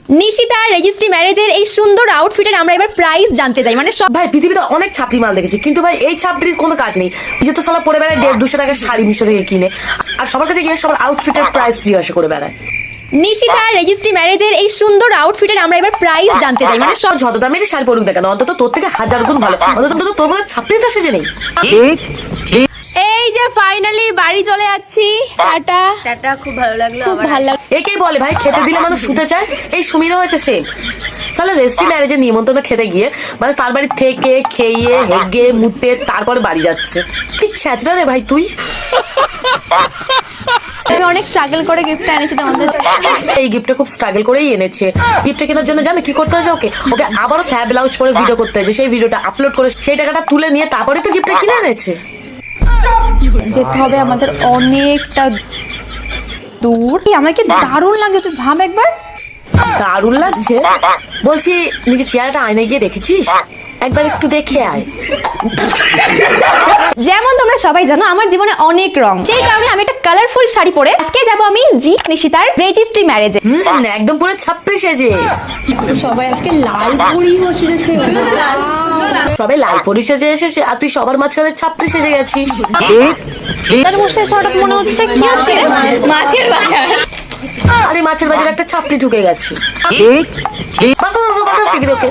Nishita registry ম্যারেজের এই সুন্দর আউটফিটের আমরা এবার প্রাইস জানতে চাই। মানে সব ভাই পৃথিবীতে অনেক ছাপড়ি মাল দেখেছি, কিন্তু ভাই এই ছাপড়ির কোনো কাজ নেই। যে তো সালা পরে বেড়ায় 150-200 টাকার শাড়ি মিশো থেকে কিনে, আর সবার কাছে গিয়ে সবার আউটফিটের প্রাইস জিজ্ঞাসা করে বেড়ায়। নিশিতা রেজিস্ট্রি ম্যারেজের এই সুন্দর আউটফিটের আমরা এবার প্রাইস জানতে চাই। মানে সব যত দামের শাড়ি পরুক দেখানো, অন্তত তোর থেকে 1000 গুণ ভালো। অন্তত তোর মনে ছাপড়ি তো সেজে নেই। এই যে ফাইনালি বাড়ি চলে যাচ্ছি। টাটা টাটা, খুব ভালো লাগলো। খুব ভালো লাগলো। একেই বলে ভাই খেতে দিলে মানুষ শুতে চায়। এই সুমিরও হয়েছে সেম। সালা রেজিস্ট্রি ম্যারেজের নিমন্ত্রণ খেতে গিয়ে মানে তার বাড়ি থেকে খেয়ে হেগে মুতে তারপরে বাড়ি যাচ্ছে। কি ছ্যাচড়া রে ভাই তুই। আমি অনেক স্ট্রাগল করে গিফট এনেছি তোমাদের। এই গিফটটা খুব স্ট্রাগল করেই এনেছে। গিফটটা কেনার জন্য জানে কি করতে হয়েছে? ওকে আবারও স্যাব ব্লাউজ পরে ভিডিও করতে হয়েছে, সেই ভিডিওটা আপলোড করে সেই টাকাটা তুলে নিয়ে তারপরে তো গিফটটা কিনে এনেছে। যেতে হবে আমাদের অনেকটা দূর। আমাকে দারুণ লাগছে, তুই ভাব একবার। দারুণ লাগছে বলছি, নিজের চেহারাটা আয়নায় গিয়ে দেখেছিস? একবার একটু দেখে আয়। যেমন তোমরা সবাই জানো আমার জীবনে অনেক রং, সেই কারণে আমি একটা কালারফুল শাড়ি পরে আজকে যাব আমি নিশিতার রেজিস্ট্রি ম্যারেজে। একদম পুরো ছাপড়ি সেজে। সবাই আজকে লাল পরি বসেছে। সবাই লাল পরি সেজে এসেছে আর তুই সবার মাঝখানে ছাপড়ি সেজে গেছিস। তার বসে আছে হঠাৎ মনে হচ্ছে কি হচ্ছে রে? মাছের বাজার। আরে মাছের বাজারে একটা ছাপড়ি ঢুকে গেছে। শিখে ওকে।